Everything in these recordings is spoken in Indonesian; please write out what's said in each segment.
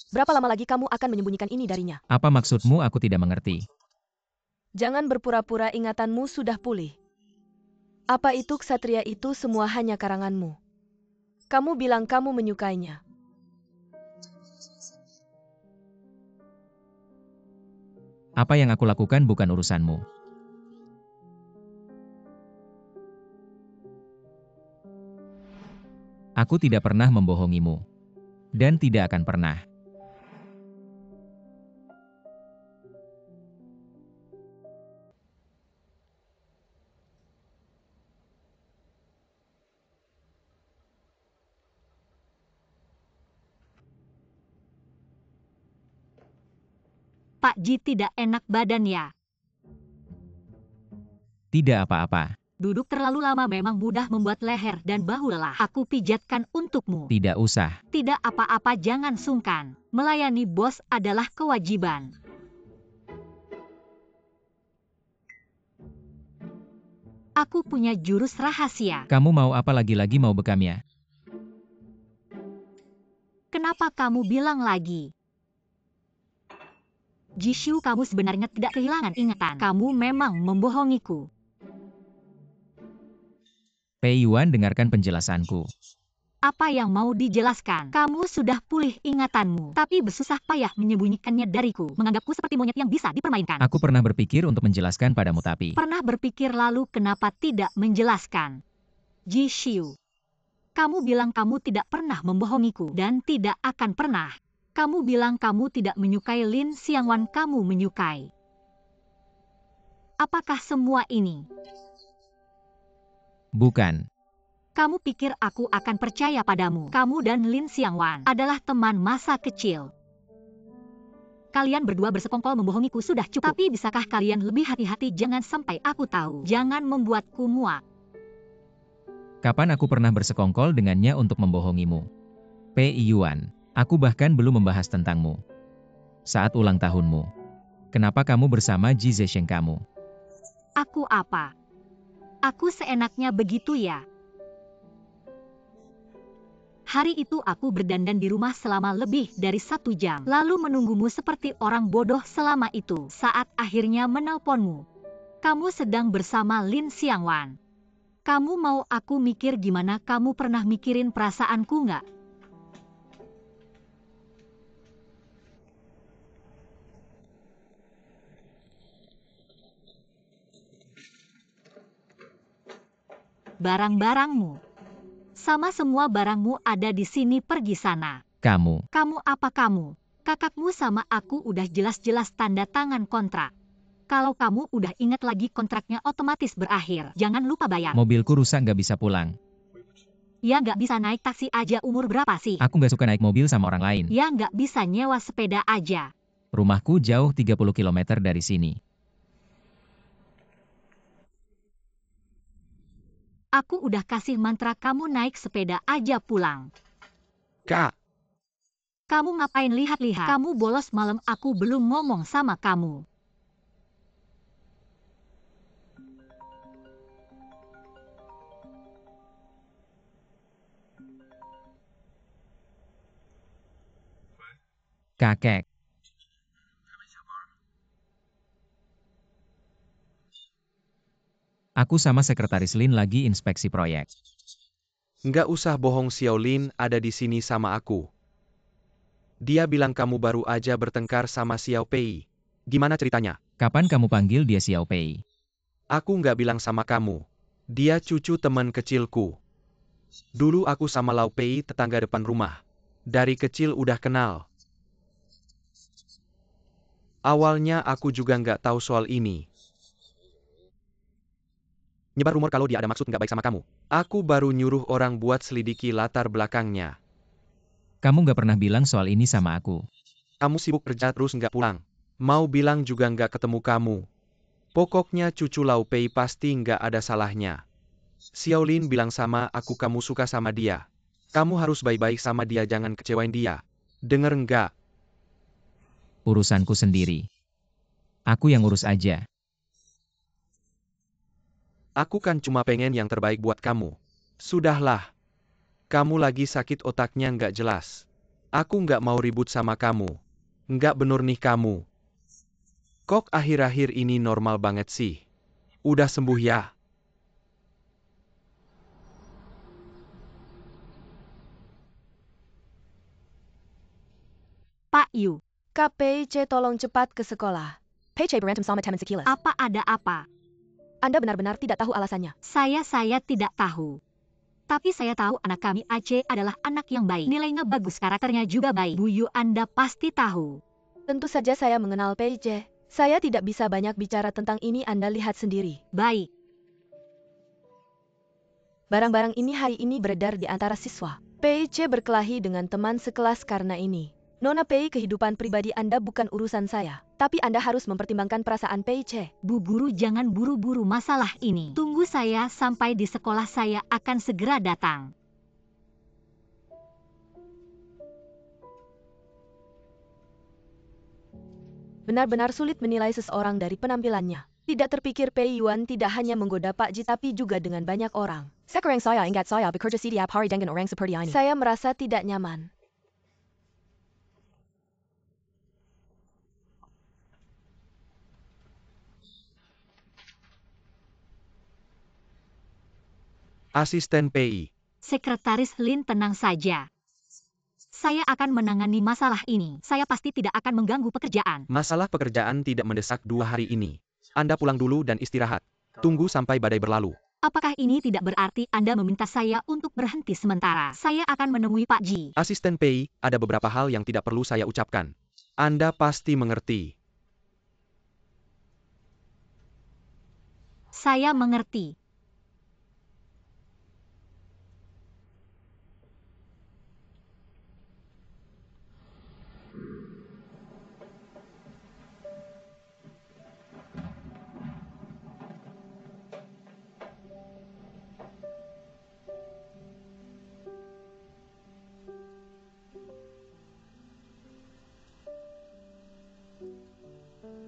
Berapa lama lagi kamu akan menyembunyikan ini darinya? Apa maksudmu? Aku tidak mengerti. Jangan berpura-pura ingatanmu sudah pulih. Apa itu ksatria itu semua hanya karanganmu? Kamu bilang kamu menyukainya. Apa yang aku lakukan bukan urusanmu. Aku tidak pernah membohongimu. Dan tidak akan pernah. Pak Ji tidak enak badan ya. Tidak apa-apa. Duduk terlalu lama memang mudah membuat leher dan bahu lelah. Aku pijatkan untukmu. Tidak usah. Tidak apa-apa, jangan sungkan. Melayani bos adalah kewajiban. Aku punya jurus rahasia. Kamu mau apa lagi-lagi mau bekam ya? Kenapa kamu bilang lagi? Jishu, kamu sebenarnya tidak kehilangan ingatan. Kamu memang membohongiku. Pei Yuan, dengarkan penjelasanku. Apa yang mau dijelaskan? Kamu sudah pulih ingatanmu, tapi bersusah payah menyembunyikannya dariku, menganggapku seperti monyet yang bisa dipermainkan. Aku pernah berpikir untuk menjelaskan padamu tapi... Pernah berpikir lalu kenapa tidak menjelaskan? Jishu, kamu bilang kamu tidak pernah membohongiku dan tidak akan pernah. Kamu bilang kamu tidak menyukai Lin Xiangwan, kamu menyukai. Apakah semua ini? Bukan. Kamu pikir aku akan percaya padamu? Kamu dan Lin Xiangwan adalah teman masa kecil. Kalian berdua bersekongkol membohongiku sudah cukup. Tapi bisakah kalian lebih hati-hati? Jangan sampai aku tahu. Jangan membuatku muak. Kapan aku pernah bersekongkol dengannya untuk membohongimu? Pei Yuan, aku bahkan belum membahas tentangmu. Saat ulang tahunmu. Kenapa kamu bersama Ji Zesheng kamu? Aku apa? Aku seenaknya begitu ya? Hari itu aku berdandan di rumah selama lebih dari 1 jam, lalu menunggumu seperti orang bodoh selama itu. Saat akhirnya menelponmu, kamu sedang bersama Lin Xiangwan. Kamu mau aku mikir gimana? Kamu pernah mikirin perasaanku nggak? Barang-barangmu. Sama semua barangmu ada di sini, pergi sana. Kamu. Kamu apa kamu? Kakakmu sama aku udah jelas-jelas tanda tangan kontrak. Kalau kamu udah ingat lagi kontraknya otomatis berakhir. Jangan lupa bayar. Mobilku rusak nggak bisa pulang. Ya nggak bisa naik taksi aja, umur berapa sih? Aku nggak suka naik mobil sama orang lain. Ya nggak bisa nyewa sepeda aja. Rumahku jauh 30 km dari sini. Aku udah kasih mantra kamu naik sepeda aja pulang. Kak, Kamu ngapain lihat-lihat? Kamu bolos malam, aku belum ngomong sama kamu. Kakek. Aku sama sekretaris Lin lagi inspeksi proyek. nggak usah bohong, Xiaolin ada di sini sama aku. Dia bilang kamu baru aja bertengkar sama Xiao Pei. Gimana ceritanya? Kapan kamu panggil dia Xiao Pei? Aku nggak bilang sama kamu. Dia cucu teman kecilku. Dulu aku sama Lau Pei tetangga depan rumah. Dari kecil udah kenal. Awalnya aku juga nggak tahu soal ini. Nyebar rumor kalau dia ada maksud nggak baik sama kamu. Aku baru nyuruh orang buat selidiki latar belakangnya. Kamu nggak pernah bilang soal ini sama aku. Kamu sibuk kerja terus nggak pulang. Mau bilang juga nggak ketemu kamu. Pokoknya cucu Lau Pei pasti nggak ada salahnya. Xiaolin bilang sama aku kamu suka sama dia. Kamu harus baik-baik sama dia, jangan kecewain dia. Dengar nggak? Urusanku sendiri. Aku yang urus aja. Aku kan cuma pengen yang terbaik buat kamu. Sudahlah. Kamu lagi sakit, otaknya nggak jelas. Aku nggak mau ribut sama kamu. Nggak bener nih kamu. Kok akhir-akhir ini normal banget sih? Udah sembuh ya? Pak Yu, Kak Pei-ce tolong cepat ke sekolah. Pei-ce berantem sama teman sekilas. apa ada apa? Anda benar-benar tidak tahu alasannya. Saya tidak tahu. Tapi saya tahu anak kami Aceh adalah anak yang baik. Nilainya bagus, karakternya juga baik. Bu Yu, Anda pasti tahu. Tentu saja saya mengenal Pei-ce. Saya tidak bisa banyak bicara tentang ini, Anda lihat sendiri. Baik. Barang-barang ini hari ini beredar di antara siswa. Pei-ce berkelahi dengan teman sekelas karena ini. Nona Pei, kehidupan pribadi Anda bukan urusan saya. Tapi Anda harus mempertimbangkan perasaan Pei-ce. Bu Guru, jangan buru-buru masalah ini. Tunggu saya sampai di sekolah, saya akan segera datang. Benar-benar sulit menilai seseorang dari penampilannya. Tidak terpikir Pei Yuan tidak hanya menggoda Pak Ji tapi juga dengan banyak orang. Sekarang saya ingat saya bekerja setiap hari dengan orang seperti ini. Saya merasa tidak nyaman. Asisten PI. Sekretaris Lin, tenang saja. Saya akan menangani masalah ini. Saya pasti tidak akan mengganggu pekerjaan. Masalah pekerjaan tidak mendesak 2 hari ini. Anda pulang dulu dan istirahat. Tunggu sampai badai berlalu. Apakah ini tidak berarti Anda meminta saya untuk berhenti sementara? Saya akan menemui Pak Ji. Asisten PI, ada beberapa hal yang tidak perlu saya ucapkan. Anda pasti mengerti. Saya mengerti.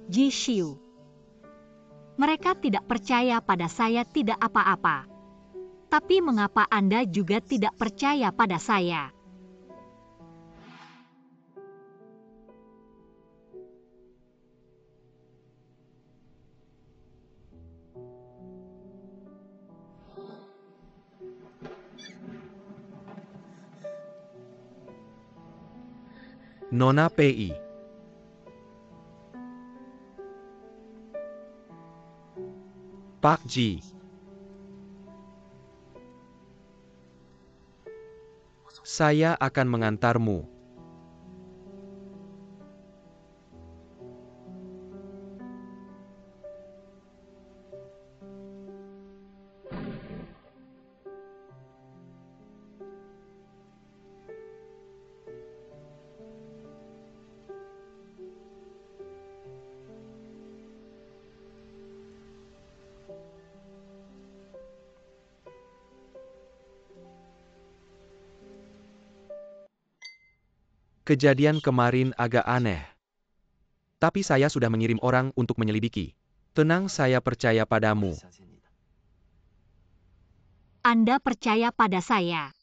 Ji Xiu. Mereka tidak percaya pada saya tidak apa-apa. Tapi mengapa Anda juga tidak percaya pada saya? Nona PI. Pak Ji. Saya akan mengantarmu. Kejadian kemarin agak aneh. Tapi saya sudah mengirim orang untuk menyelidiki. Tenang, saya percaya padamu. Anda percaya pada saya.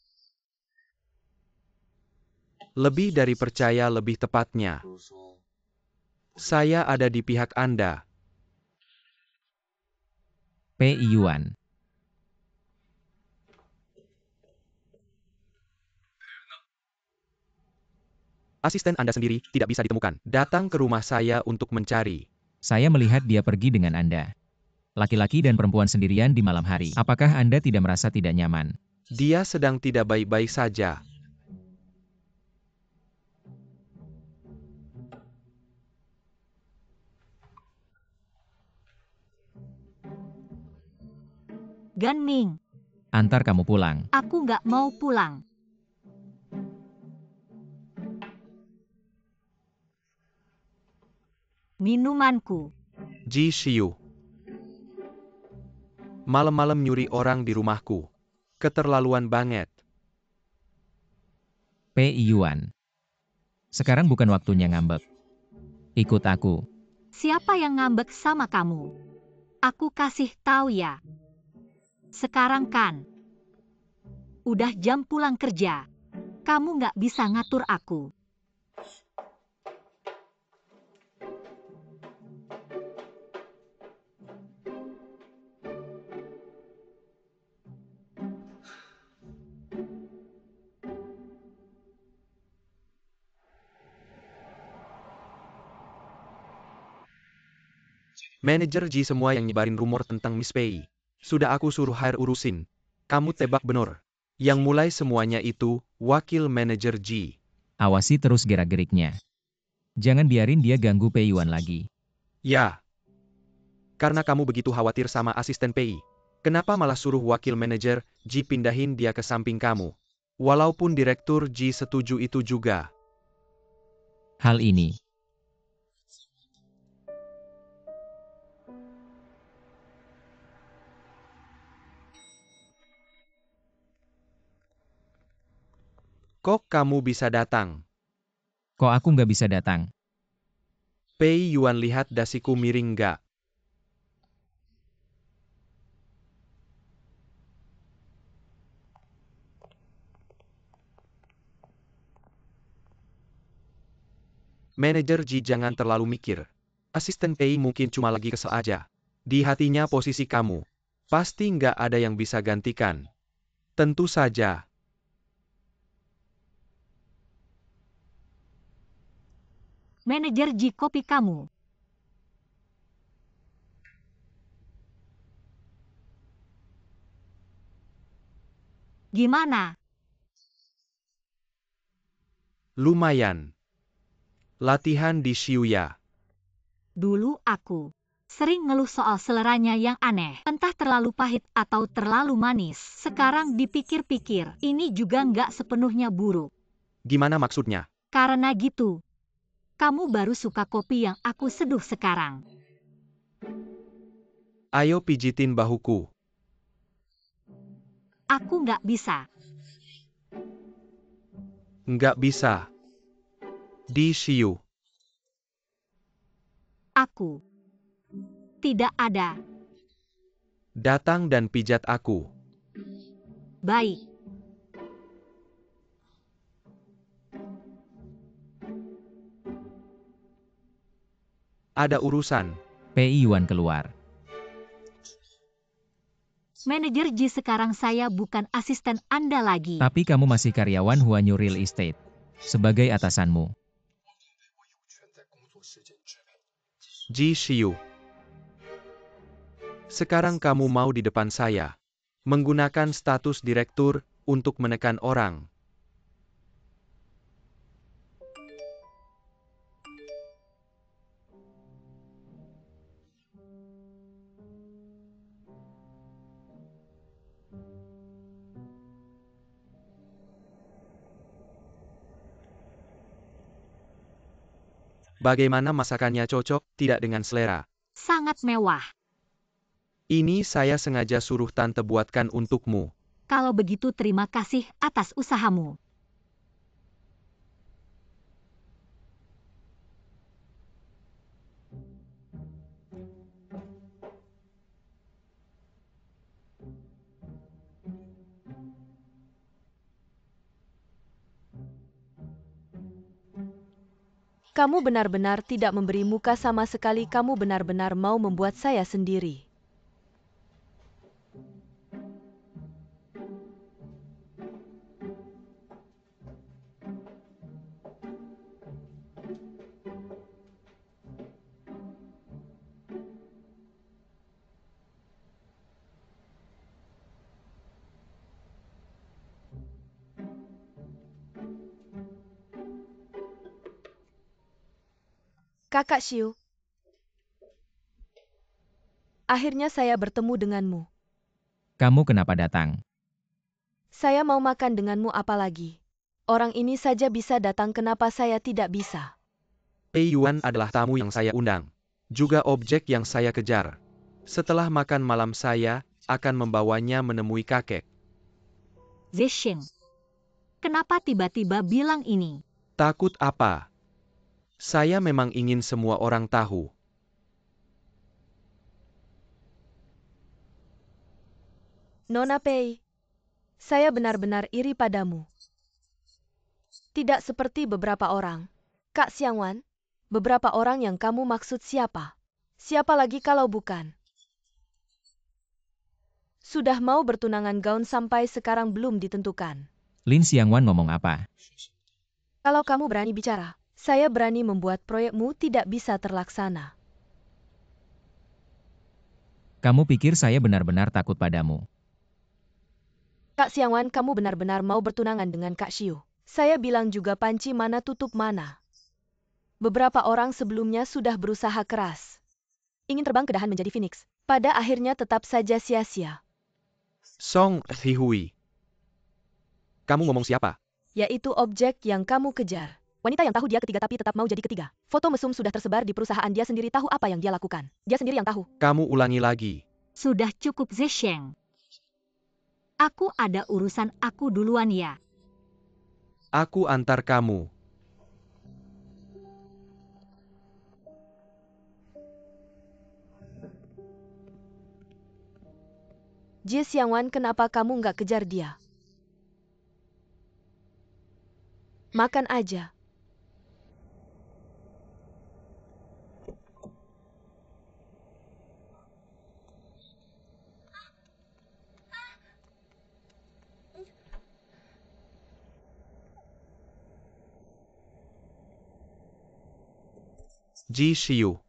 Lebih dari percaya, lebih tepatnya. Saya ada di pihak Anda. Pei Yuan. Asisten Anda sendiri tidak bisa ditemukan. Datang ke rumah saya untuk mencari. Saya melihat dia pergi dengan Anda. Laki-laki dan perempuan sendirian di malam hari. Apakah Anda tidak merasa tidak nyaman? Dia sedang tidak baik-baik saja. Gan Ming, Antar kamu pulang. aku nggak mau pulang. Minumanku. Ji Xiu. Malam-malam nyuri orang di rumahku. Keterlaluan banget. Pei Yuan. Sekarang bukan waktunya ngambek. Ikut aku. Siapa yang ngambek sama kamu? Aku kasih tahu ya. Sekarang kan. Udah jam pulang kerja. Kamu nggak bisa ngatur aku. Manajer Ji semua yang nyebarin rumor tentang Miss Pei. Sudah aku suruh hire urusin. Kamu tebak bener. Yang mulai semuanya itu, wakil manajer Ji. Awasi terus gerak-geriknya. Jangan biarin dia ganggu Pei Yuan lagi. Ya. Karena kamu begitu khawatir sama asisten Pei. Kenapa malah suruh wakil manajer Ji pindahin dia ke samping kamu? Walaupun direktur Ji setuju itu juga. Hal ini. Kok kamu bisa datang? Kok aku nggak bisa datang? Pei Yuan lihat dasiku miring nggak? Manajer Ji jangan terlalu mikir. Asisten Pei mungkin cuma lagi kesel aja. Di hatinya posisi kamu. Pasti nggak ada yang bisa gantikan. Tentu saja. Manajer Ji kopi kamu. Gimana? Lumayan. Latihan di Shiuya. Dulu aku sering ngeluh soal seleranya yang aneh. Entah terlalu pahit atau terlalu manis. Sekarang dipikir-pikir, ini juga nggak sepenuhnya buruk. Gimana maksudnya? Karena gitu, kamu baru suka kopi yang aku seduh sekarang. Ayo pijitin bahuku. Aku nggak bisa. Nggak bisa. Di Shiu. Aku tidak ada. Datang dan pijat aku. Baik. Ada urusan. Pei Yuan keluar. Manajer Ji sekarang saya bukan asisten Anda lagi. Tapi kamu masih karyawan Huanyu Real Estate. Sebagai atasanmu. Ji Shiu. Sekarang kamu mau di depan saya. Menggunakan status direktur untuk menekan orang. Bagaimana masakannya cocok, tidak dengan selera? Sangat mewah. Ini saya sengaja suruh tante buatkan untukmu. Kalau begitu terima kasih atas usahamu. Kamu benar-benar tidak memberi muka sama sekali. Kamu benar-benar mau membuat saya sendiri. Kakak Shiu. Akhirnya saya bertemu denganmu. Kamu kenapa datang? Saya mau makan denganmu apalagi. Orang ini saja bisa datang, kenapa saya tidak bisa? Pei Yuan adalah tamu yang saya undang. Juga objek yang saya kejar. Setelah makan malam saya akan membawanya menemui kakek. Zixing. Kenapa tiba-tiba bilang ini? Takut apa? Saya memang ingin semua orang tahu. Nona Pei, saya benar-benar iri padamu. Tidak seperti beberapa orang. Kak Xiangwan, beberapa orang yang kamu maksud siapa? Siapa lagi kalau bukan? Sudah mau bertunangan gaun sampai sekarang belum ditentukan. Lin Xiangwan ngomong apa? Kalau kamu berani bicara, saya berani membuat proyekmu tidak bisa terlaksana. Kamu pikir saya benar-benar takut padamu? Kak Xiangwan, kamu benar-benar mau bertunangan dengan Kak Xiu. Saya bilang juga panci mana tutup mana. Beberapa orang sebelumnya sudah berusaha keras. Ingin terbang ke dahan menjadi phoenix. Pada akhirnya tetap saja sia-sia. Song Hihui. Kamu ngomong siapa? Yaitu objek yang kamu kejar. Wanita yang tahu dia ketiga tapi tetap mau jadi ketiga. Foto mesum sudah tersebar di perusahaan, dia sendiri tahu apa yang dia lakukan. Dia sendiri yang tahu. Kamu ulangi lagi. Sudah cukup Zesheng. Aku ada urusan, aku duluan ya. Aku antar kamu. Ji Xiangwan, kenapa kamu nggak kejar dia? Makan aja. Ji Xiu.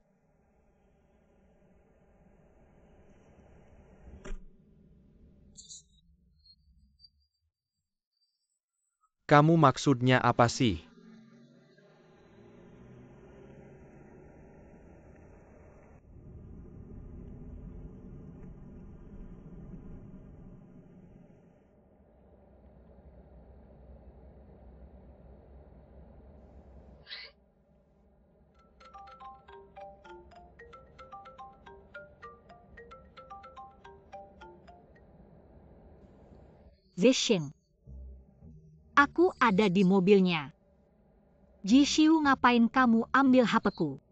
Kamu maksudnya apa sih? Zesheng. Aku ada di mobilnya. Ji Xiu, ngapain kamu ambil HP-ku?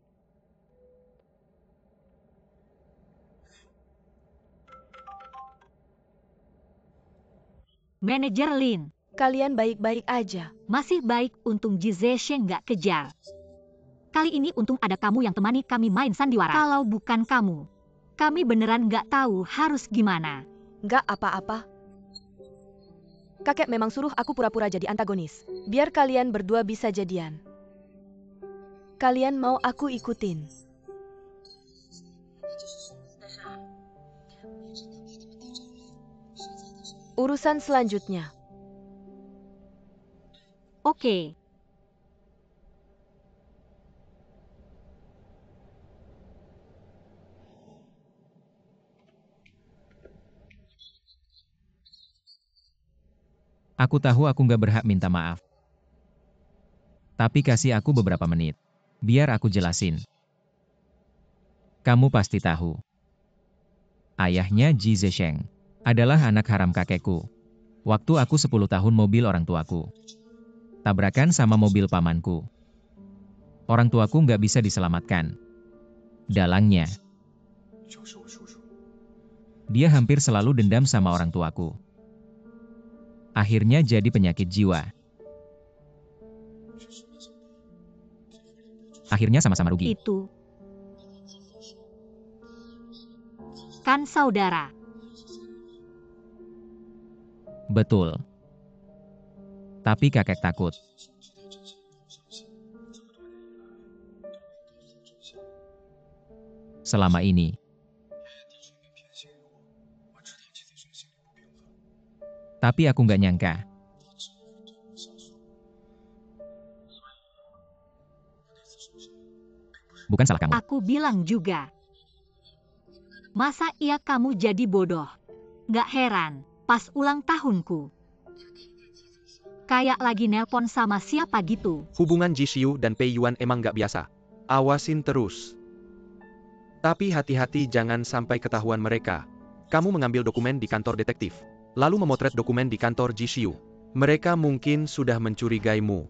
Manajer Lin. Kalian baik-baik aja. Masih baik, untung Ji Zesheng nggak kejar. Kali ini untung ada kamu yang temani kami main sandiwara. Kalau bukan kamu, kami beneran nggak tahu harus gimana. Nggak apa-apa. Kakek memang suruh aku pura-pura jadi antagonis. Biar kalian berdua bisa jadian. Kalian mau aku ikutin? Urusan selanjutnya. Oke. Aku tahu aku nggak berhak minta maaf. Tapi kasih aku beberapa menit. Biar aku jelasin. Kamu pasti tahu. Ayahnya Ji Zesheng adalah anak haram kakekku. Waktu aku 10 tahun mobil orang tuaku. Tabrakan sama mobil pamanku. Orang tuaku nggak bisa diselamatkan. Dalangnya. Dia hampir selalu dendam sama orang tuaku. Akhirnya jadi penyakit jiwa. Akhirnya sama-sama rugi. Itu kan saudara. Betul. Tapi kakek takut. Selama ini. Tapi aku nggak nyangka. Bukan salah kamu. Aku bilang juga. Masa iya kamu jadi bodoh? Nggak heran, pas ulang tahunku. Kayak lagi nelpon sama siapa gitu. Hubungan Ji Xiu dan Pei Yuan emang nggak biasa. Awasin terus. Tapi hati-hati jangan sampai ketahuan mereka. Kamu mengambil dokumen di kantor detektif. Lalu memotret dokumen di kantor Ji Xiu. Mereka mungkin sudah mencurigaimu.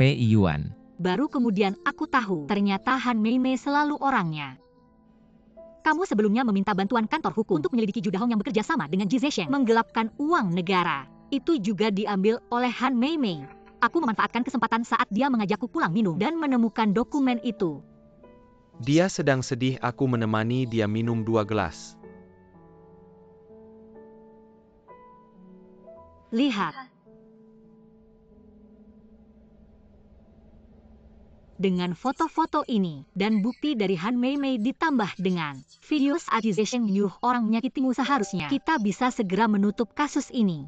Pei Yuan. Baru kemudian aku tahu, ternyata Han Meimei selalu orangnya. Kamu sebelumnya meminta bantuan kantor hukum untuk menyelidiki Judahong yang bekerja sama dengan Ji Zesheng menggelapkan uang negara. Itu juga diambil oleh Han Meimei. Aku memanfaatkan kesempatan saat dia mengajakku pulang minum dan menemukan dokumen itu. Dia sedang sedih, aku menemani dia minum 2 gelas. Lihat. Dengan foto-foto ini dan bukti dari Han Mei Mei ditambah dengan video accusation menyuruh orang menyakitimu, seharusnya kita bisa segera menutup kasus ini.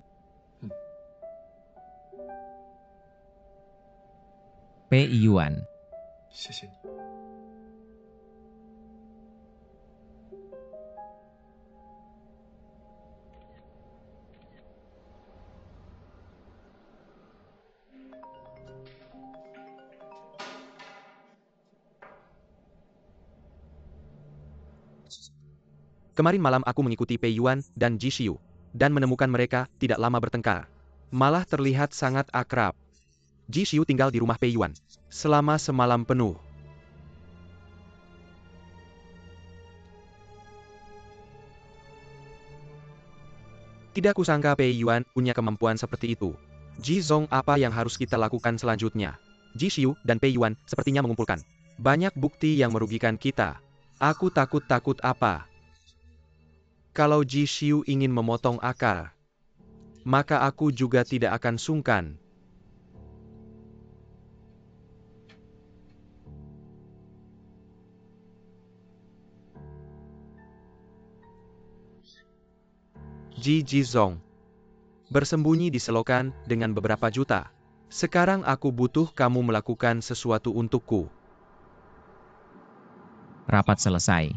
Pei Yuan. 谢谢你。 Kemarin malam aku mengikuti Pei Yuan dan Ji Xiu, dan menemukan mereka tidak lama bertengkar. Malah terlihat sangat akrab. Ji Xiu tinggal di rumah Pei Yuan selama semalam penuh. Tidak kusangka Pei Yuan punya kemampuan seperti itu. Ji Zong, apa yang harus kita lakukan selanjutnya? Ji Xiu dan Pei Yuan sepertinya mengumpulkan banyak bukti yang merugikan kita. Aku takut apa? Kalau Ji Xiu ingin memotong akar, maka aku juga tidak akan sungkan. Ji Zong bersembunyi di selokan dengan beberapa juta. Sekarang aku butuh kamu melakukan sesuatu untukku. Rapat selesai.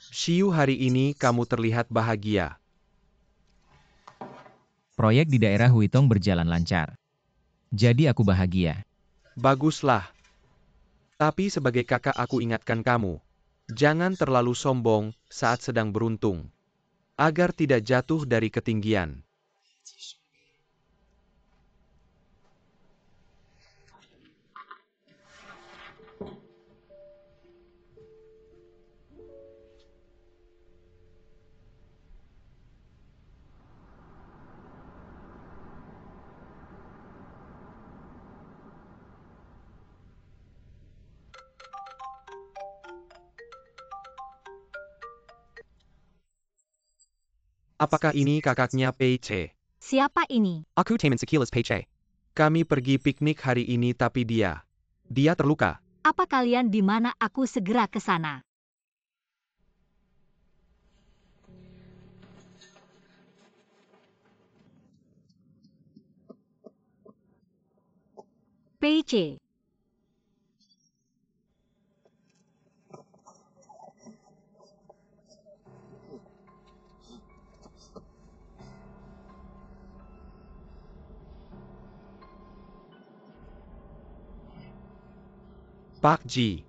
Xiu, hari ini kamu terlihat bahagia. Proyek di daerah Huitong berjalan lancar. Jadi aku bahagia. Baguslah. Tapi sebagai kakak aku ingatkan kamu, jangan terlalu sombong saat sedang beruntung, agar tidak jatuh dari ketinggian. Apakah ini kakaknya Pei Che? Siapa ini? Aku teman sekilas Pei Che. Kami pergi piknik hari ini tapi dia terluka. Apa kalian di mana? Aku segera ke sana. Pei Che. Pak Ji.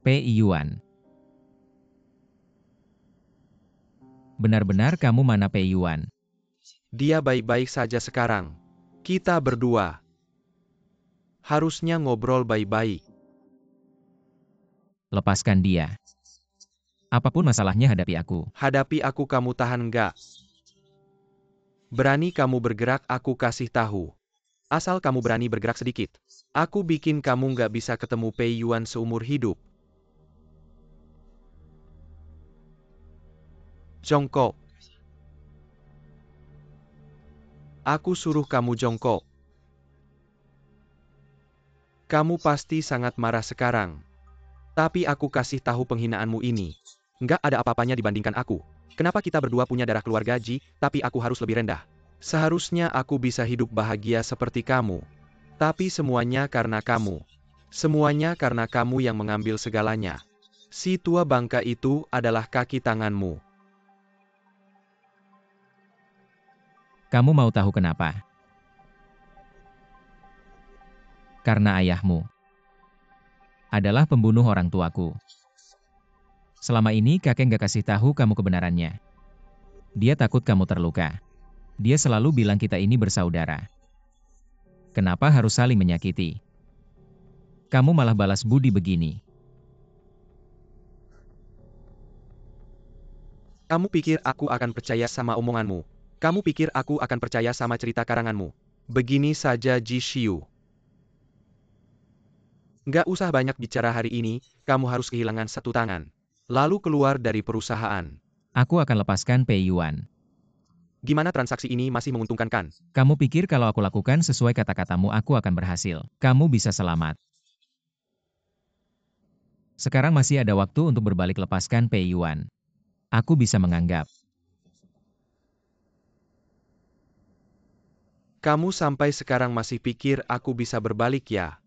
Pei Yuan. Benar-benar kamu mana Pei Yuan? Dia baik-baik saja sekarang. Kita berdua harusnya ngobrol baik-baik. Lepaskan dia. Apapun masalahnya hadapi aku. Hadapi aku, kamu tahan nggak? Berani kamu bergerak, aku kasih tahu. Asal kamu berani bergerak sedikit, aku bikin kamu nggak bisa ketemu Pei Yuan seumur hidup. Jongkok. Aku suruh kamu jongkok. Kamu pasti sangat marah sekarang. Tapi aku kasih tahu, penghinaanmu ini nggak ada apa-apanya dibandingkan aku. Kenapa kita berdua punya darah keluarga Ji, tapi aku harus lebih rendah? Seharusnya aku bisa hidup bahagia seperti kamu. Tapi semuanya karena kamu. Semuanya karena kamu yang mengambil segalanya. Si tua bangka itu adalah kaki tanganmu. Kamu mau tahu kenapa? Karena ayahmu adalah pembunuh orang tuaku. Selama ini kakek nggak kasih tahu kamu kebenarannya. Dia takut kamu terluka. Dia selalu bilang kita ini bersaudara. Kenapa harus saling menyakiti? Kamu malah balas budi begini. Kamu pikir aku akan percaya sama omonganmu? Kamu pikir aku akan percaya sama cerita karanganmu? Begini saja Ji Xiu. Nggak usah banyak bicara hari ini, kamu harus kehilangan satu tangan. Lalu keluar dari perusahaan. Aku akan lepaskan Pei Yuan. Gimana transaksi ini masih menguntungkan kan? Kamu pikir kalau aku lakukan sesuai kata-katamu aku akan berhasil. Kamu bisa selamat. Sekarang masih ada waktu untuk berbalik lepaskan Pei Yuan. Aku bisa menganggap. Kamu sampai sekarang masih pikir aku bisa berbalik ya?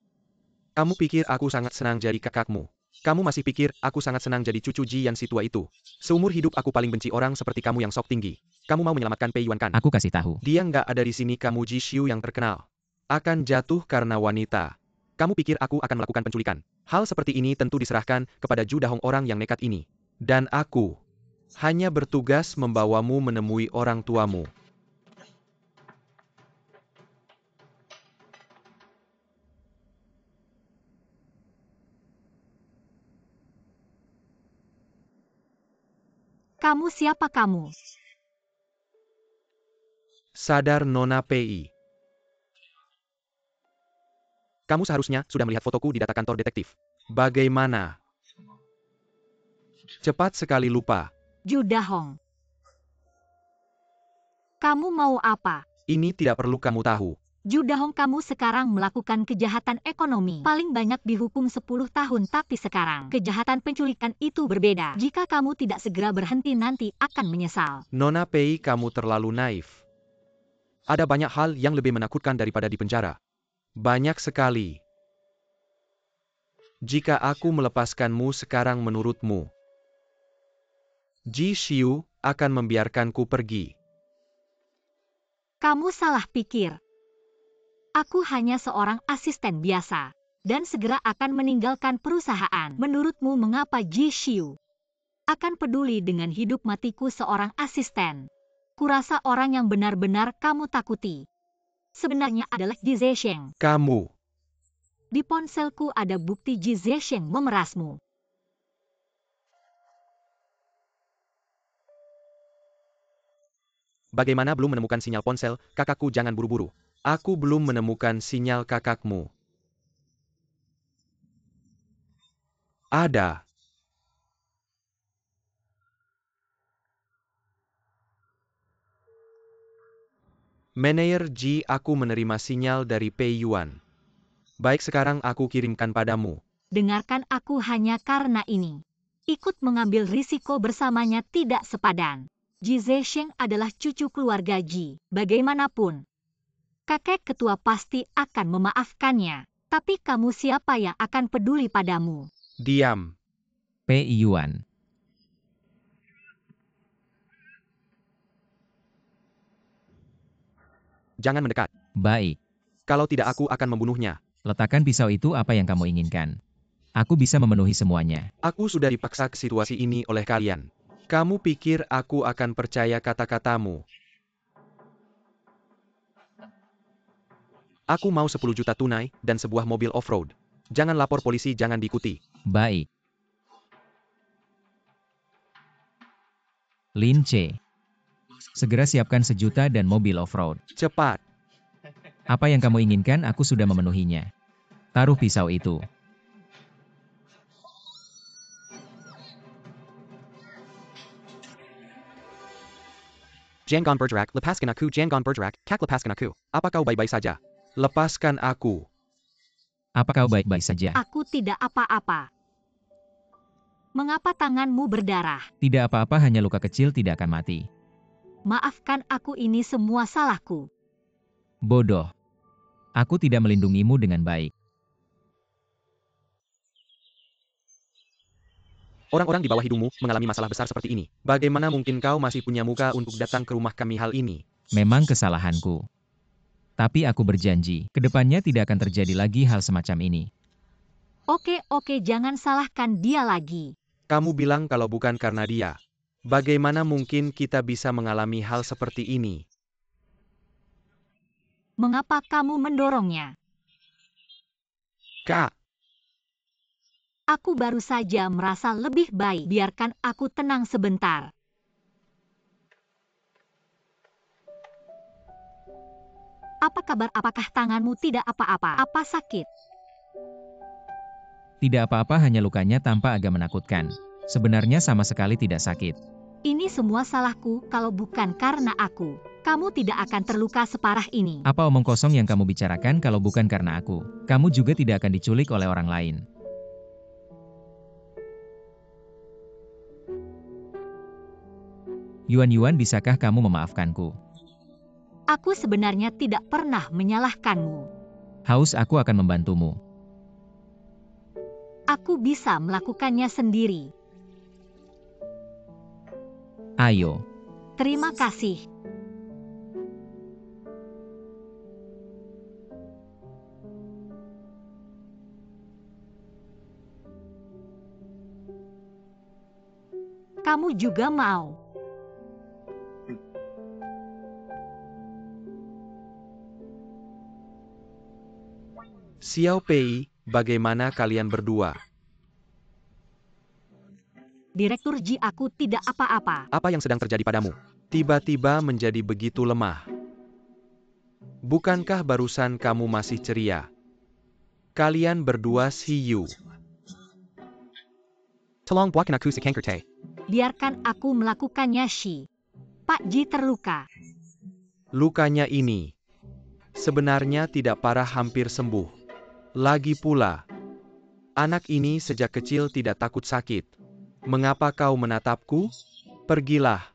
Kamu pikir aku sangat senang jadi kakakmu? Kamu masih pikir aku sangat senang jadi cucu Ji Yan si tua itu? Seumur hidup aku paling benci orang seperti kamu yang sok tinggi. Kamu mau menyelamatkan Pei Yuan kan? Aku kasih tahu. Dia nggak ada di sini. Kamu Ji Xiu yang terkenal. Akan jatuh karena wanita. Kamu pikir aku akan melakukan penculikan? Hal seperti ini tentu diserahkan kepada Ju Dahong orang yang nekat ini. Dan aku hanya bertugas membawamu menemui orang tuamu. Kamu siapa kamu? Sadar Nona Pei. Kamu seharusnya sudah melihat fotoku di data kantor detektif. Bagaimana? Cepat sekali lupa. Ju Dahong. Kamu mau apa? Ini tidak perlu kamu tahu. Ju Dahong, kamu sekarang melakukan kejahatan ekonomi. Paling banyak dihukum 10 tahun, tapi sekarang kejahatan penculikan itu berbeda. Jika kamu tidak segera berhenti nanti akan menyesal. Nona Pei, kamu terlalu naif. Ada banyak hal yang lebih menakutkan daripada di penjara. Banyak sekali. Jika aku melepaskanmu sekarang menurutmu, Ji Xiu akan membiarkanku pergi. Kamu salah pikir. Aku hanya seorang asisten biasa, dan segera akan meninggalkan perusahaan. Menurutmu mengapa Ji Xiu akan peduli dengan hidup matiku seorang asisten? Kurasa orang yang benar-benar kamu takuti sebenarnya adalah Ji Zesheng. Kamu, Di ponselku ada bukti Ji Zesheng memerasmu. bagaimana belum menemukan sinyal ponsel? Kakakku, jangan buru-buru. Aku belum menemukan sinyal kakakmu. Ada. Manajer Ji, aku menerima sinyal dari Pei Yuan. Baik, sekarang aku kirimkan padamu. Dengarkan aku, hanya karena ini. Ikut mengambil risiko bersamanya tidak sepadan. Ji Zesheng adalah cucu keluarga Ji. Bagaimanapun, kakek ketua pasti akan memaafkannya. Tapi kamu siapa yang akan peduli padamu? Diam. Pei Yuan. Jangan mendekat. Baik. Kalau tidak aku akan membunuhnya. Letakkan pisau itu apa yang kamu inginkan. Aku bisa memenuhi semuanya. Aku sudah dipaksa ke situasi ini oleh kalian. Kamu pikir aku akan percaya kata-katamu? Aku mau 10 juta tunai dan sebuah mobil off-road. Jangan lapor polisi, jangan diikuti. Baik. Lin Che. Segera siapkan 1 juta dan mobil off-road. Cepat. Apa yang kamu inginkan aku sudah memenuhinya. Taruh pisau itu. Jangan bergerak, lepaskan aku. Jangan bergerak, kak, lepaskan aku. Apa kau baik-baik saja? Lepaskan aku. Apa kau baik-baik saja? Aku tidak apa-apa. Mengapa tanganmu berdarah? Tidak apa-apa, hanya luka kecil, tidak akan mati. Maafkan aku, ini semua salahku. Bodoh. Aku tidak melindungimu dengan baik. Orang-orang di bawah hidungmu mengalami masalah besar seperti ini. Bagaimana mungkin kau masih punya muka untuk datang ke rumah kami hal ini? Memang kesalahanku. Tapi aku berjanji, kedepannya tidak akan terjadi lagi hal semacam ini. Oke, jangan salahkan dia lagi. Kamu bilang kalau bukan karena dia. Bagaimana mungkin kita bisa mengalami hal seperti ini? Mengapa kamu mendorongnya? Kak, Aku baru saja merasa lebih baik. Biarkan aku tenang sebentar. Apa kabar? Apakah tanganmu tidak apa-apa? Apa sakit? Tidak apa-apa, hanya lukanya tampak agak menakutkan. Sebenarnya sama sekali tidak sakit. Ini semua salahku, kalau bukan karena aku, kamu tidak akan terluka separah ini. Apa omong kosong yang kamu bicarakan? Kalau bukan karena aku, kamu juga tidak akan diculik oleh orang lain. Yuan, bisakah kamu memaafkanku? Aku sebenarnya tidak pernah menyalahkanmu. Haus, aku akan membantumu. Aku bisa melakukannya sendiri. Ayo. Terima kasih. Kamu juga mau? Xiao Pei, bagaimana kalian berdua? Direktur Ji, aku tidak apa-apa. Apa yang sedang terjadi padamu? Tiba-tiba menjadi begitu lemah. Bukankah barusan kamu masih ceria? Kalian berdua Xiyu. Tolong buatkan aku sekanker teh. Biarkan aku melakukannya, Shi. Pak Ji terluka. Lukanya ini sebenarnya tidak parah, hampir sembuh. Lagi pula, anak ini sejak kecil tidak takut sakit. Mengapa kau menatapku? Pergilah.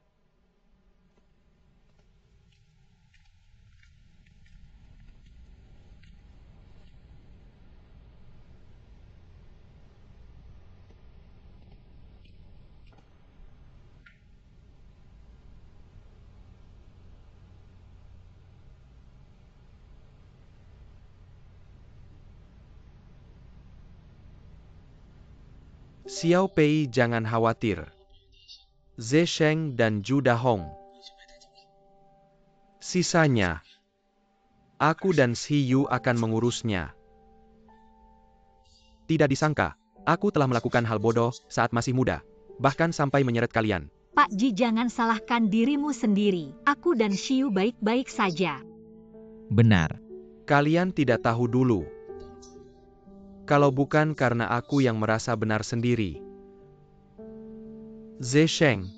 Xiao Pei, jangan khawatir. Ze Sheng dan Ju Dahong. Sisanya, aku dan Xiyu akan mengurusnya. Tidak disangka, aku telah melakukan hal bodoh saat masih muda, bahkan sampai menyeret kalian. Pak Ji, jangan salahkan dirimu sendiri. Aku dan Xiu baik-baik saja. Benar. Kalian tidak tahu dulu. Kalau bukan karena aku yang merasa benar sendiri. Ze Sheng.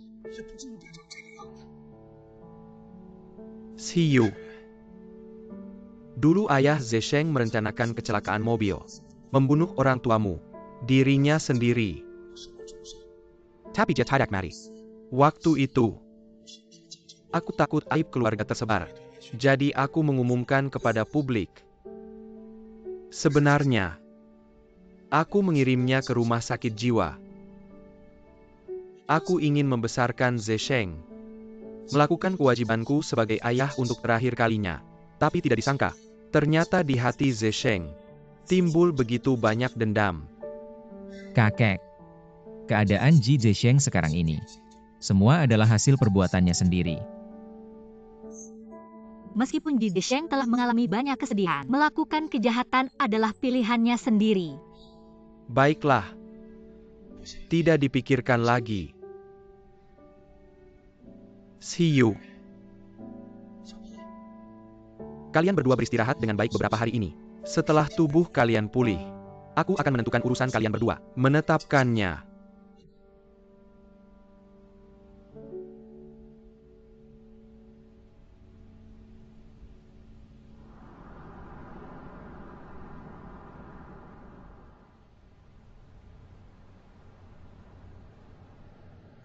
Xiyu. Dulu ayah Ze Sheng merencanakan kecelakaan mobil. Membunuh orang tuamu. Dirinya sendiri. Tapi dia tidak mati. Waktu itu, aku takut aib keluarga tersebar. Jadi aku mengumumkan kepada publik. Sebenarnya, aku mengirimnya ke rumah sakit jiwa. Aku ingin membesarkan Ze Sheng. Melakukan kewajibanku sebagai ayah untuk terakhir kalinya. Tapi tidak disangka, ternyata di hati Ze Sheng timbul begitu banyak dendam. Kakek. Keadaan Ji Zesheng sekarang ini. Semua adalah hasil perbuatannya sendiri. Meskipun Ji Zesheng telah mengalami banyak kesedihan, melakukan kejahatan adalah pilihannya sendiri. Baiklah. Tidak dipikirkan lagi. Xiyu. Kalian berdua beristirahat dengan baik beberapa hari ini. Setelah tubuh kalian pulih, aku akan menentukan urusan kalian berdua. Menetapkannya.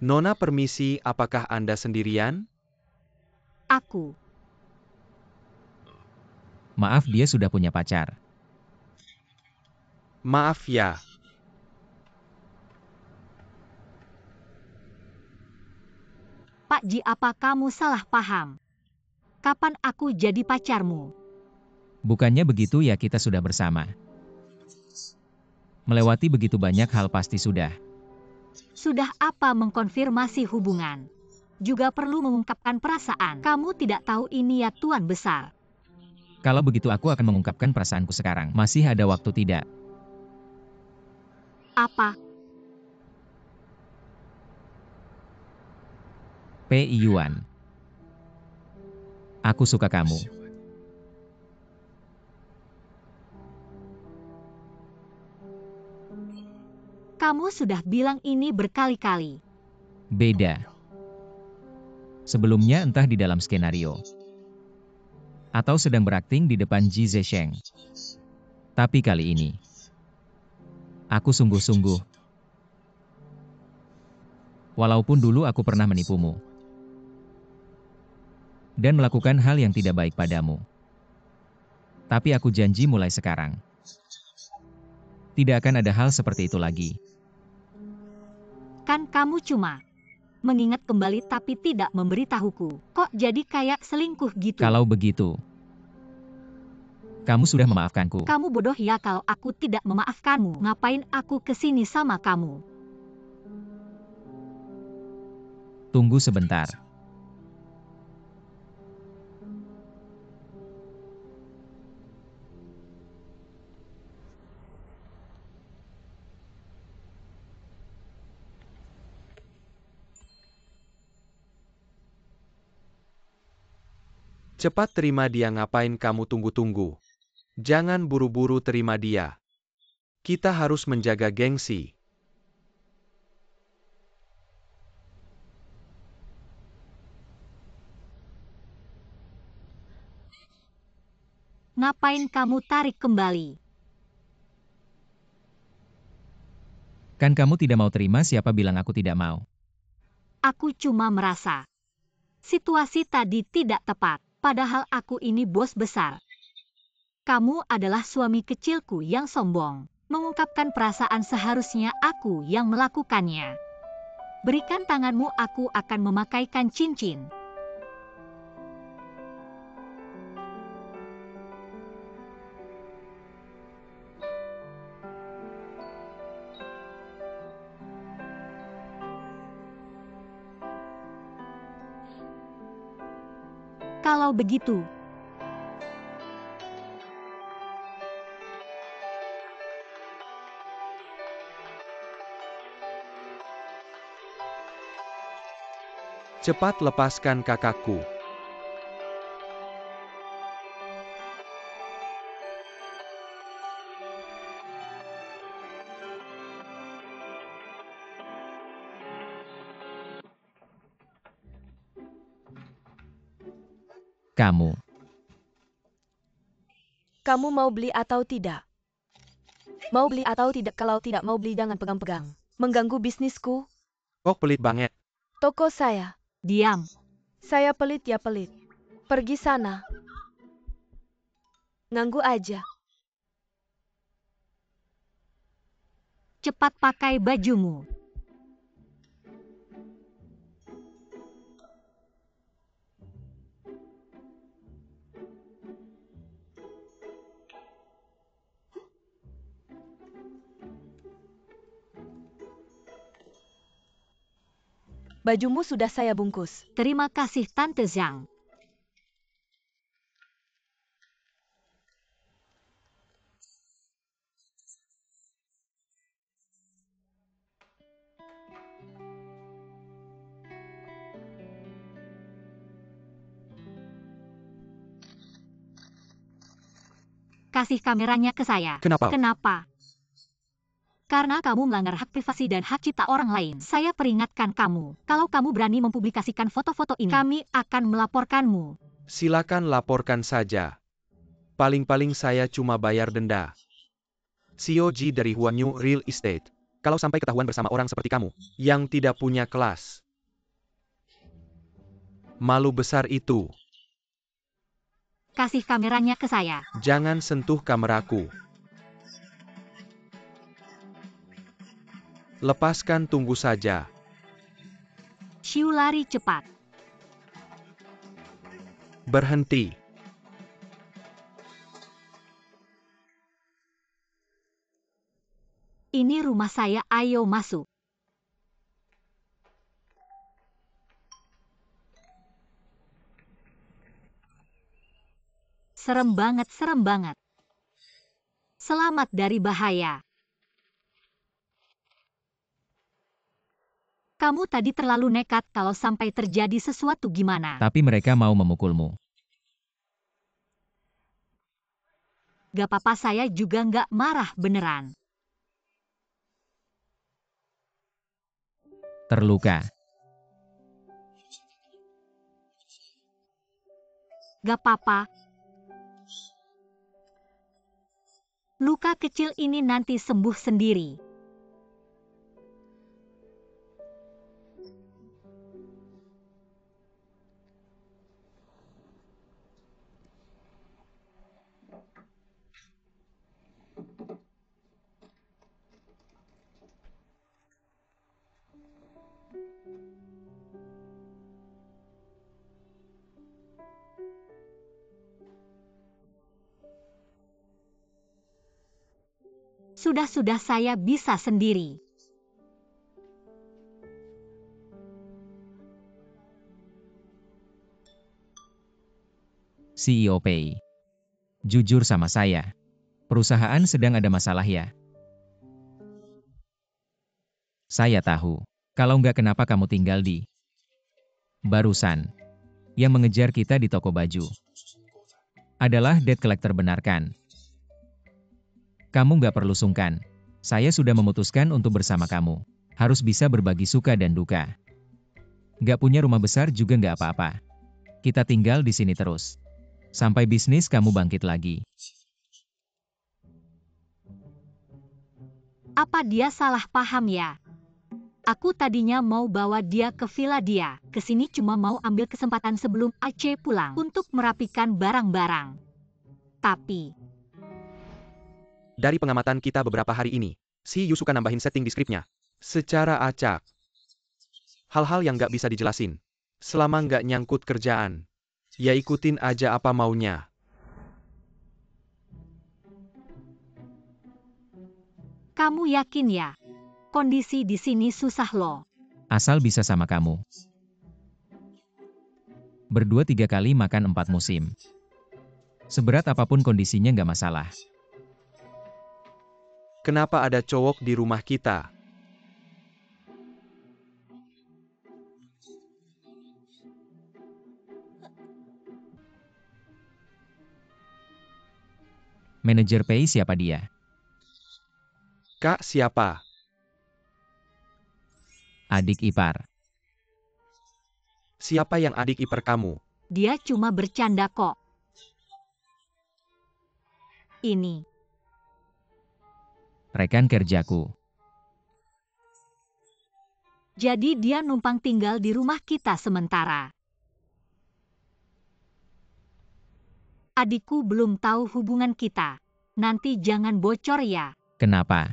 Nona, permisi, apakah Anda sendirian? Aku. Maaf, dia sudah punya pacar. Maaf ya. Pak Ji, apa kamu salah paham? Kapan aku jadi pacarmu? Bukannya begitu ya, kita sudah bersama. Melewati begitu banyak hal pasti sudah. Sudah apa mengkonfirmasi hubungan? Juga perlu mengungkapkan perasaan. Kamu tidak tahu ini ya, Tuan Besar. Kalau begitu aku akan mengungkapkan perasaanku sekarang. Masih ada waktu tidak? Apa? Pei Yuan. Aku suka kamu. Kamu sudah bilang ini berkali-kali. Beda. Sebelumnya entah di dalam skenario, atau sedang berakting di depan Ji Zesheng. Tapi kali ini, aku sungguh-sungguh. Walaupun dulu aku pernah menipumu, dan melakukan hal yang tidak baik padamu. Tapi aku janji mulai sekarang, tidak akan ada hal seperti itu lagi. Kan kamu cuma mengingat kembali tapi tidak memberitahuku. Kok jadi kayak selingkuh gitu? Kalau begitu, kamu sudah memaafkanku. Kamu bodoh ya kalau aku tidak memaafkanmu. Ngapain aku kesini sama kamu? Tunggu sebentar. Cepat terima dia, ngapain kamu tunggu-tunggu? Jangan buru-buru terima dia. Kita harus menjaga gengsi. Ngapain kamu tarik kembali? Kan kamu tidak mau terima, siapa bilang aku tidak mau? Aku cuma merasa situasi tadi tidak tepat. Padahal aku ini bos besar. Kamu adalah suami kecilku yang sombong. Mengungkapkan perasaan seharusnya aku yang melakukannya. Berikan tanganmu, aku akan memakaikan cincin. Kalau begitu, Cepat lepaskan kakakku. Kamu mau beli atau tidak? Mau beli atau tidak? Kalau tidak mau beli jangan pegang-pegang. Mengganggu bisnisku. Kok pelit banget? Toko saya. diam. Saya pelit ya pelit. Pergi sana. Nganggu aja. Cepat pakai bajumu. Bajumu sudah saya bungkus. Terima kasih Tante Zhang. Kasih kameranya ke saya. Kenapa? Kenapa? Karena kamu melanggar hak privasi dan hak cipta orang lain. Saya peringatkan kamu, kalau kamu berani mempublikasikan foto-foto ini, kami akan melaporkanmu. Silakan laporkan saja. Paling-paling saya cuma bayar denda. COG dari Huanyu Real Estate. Kalau sampai ketahuan bersama orang seperti kamu, yang tidak punya kelas. Malu besar itu. Kasih kameranya ke saya. Jangan sentuh kameraku. Lepaskan, tunggu saja. Xiu lari cepat. Berhenti. Ini rumah saya, ayo masuk. Serem banget, serem banget. Selamat dari bahaya. Kamu tadi terlalu nekat, kalau sampai terjadi sesuatu gimana? Tapi mereka mau memukulmu. Gak apa-apa, saya juga nggak marah beneran. terluka. Gak apa-apa. Luka kecil ini nanti sembuh sendiri. Sudah-sudah saya bisa sendiri. CEO Pei. Jujur sama saya. Perusahaan sedang ada masalah ya? Saya tahu. Kalau nggak kenapa kamu tinggal di barusan. Yang mengejar kita di toko baju. Adalah debt collector, benarkan? Kamu nggak perlu sungkan. Saya sudah memutuskan untuk bersama kamu. Harus bisa berbagi suka dan duka. Nggak punya rumah besar juga nggak apa-apa. Kita tinggal di sini terus. Sampai bisnis kamu bangkit lagi. Apa dia salah paham ya? Aku tadinya mau bawa dia ke villa dia. Kesini cuma mau ambil kesempatan sebelum Aceh pulang untuk merapikan barang-barang. Tapi Dari pengamatan kita beberapa hari ini, si Yu suka nambahin setting di skripnya. Secara acak. Hal-hal yang nggak bisa dijelasin. Selama nggak nyangkut kerjaan. Ya ikutin aja apa maunya. kamu yakin ya? Kondisi di sini susah loh. Asal bisa sama kamu. Berdua 3 kali makan 4 musim. Seberat apapun kondisinya nggak masalah. Kenapa ada cowok di rumah kita? Manajer Pei siapa dia? Kak siapa? Adik ipar. Siapa yang adik ipar kamu? Dia cuma bercanda kok. Ini. Rekan kerjaku. Jadi dia numpang tinggal di rumah kita sementara. Adikku belum tahu hubungan kita. Nanti jangan bocor ya. Kenapa?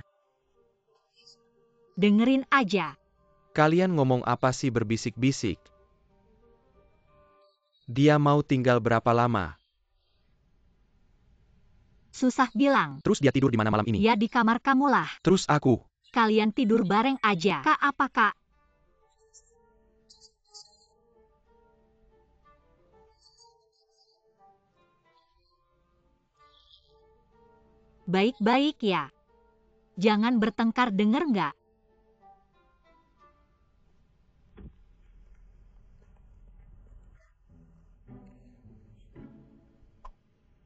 Dengerin aja. Kalian ngomong apa sih berbisik-bisik? Dia mau tinggal berapa lama? Susah bilang. Terus dia tidur di mana malam ini? Ya di kamar kamu lah. Terus aku? Kalian tidur bareng aja. Kak apa kak? Baik-baik ya. Jangan bertengkar, denger nggak?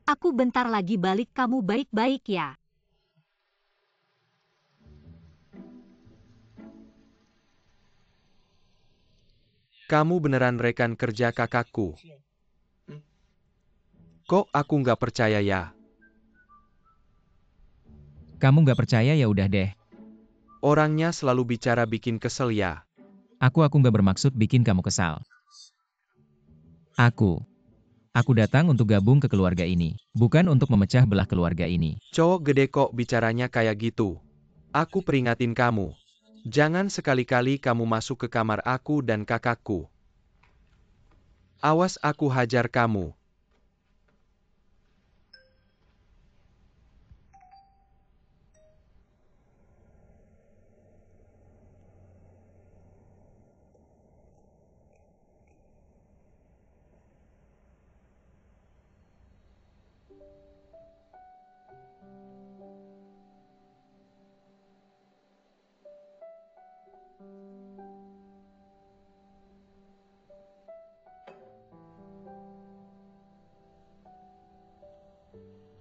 Aku bentar lagi balik, kamu baik-baik ya. Kamu beneran rekan kerja kakakku? Kok aku nggak percaya ya? Kamu nggak percaya ya udah deh. Orangnya selalu bicara bikin kesel ya. Aku nggak bermaksud bikin kamu kesal. Aku datang untuk gabung ke keluarga ini, bukan untuk memecah belah keluarga ini. Cowok gede kok bicaranya kayak gitu. Aku peringatin kamu. Jangan sekali-kali kamu masuk ke kamar aku dan kakakku. Awas aku hajar kamu.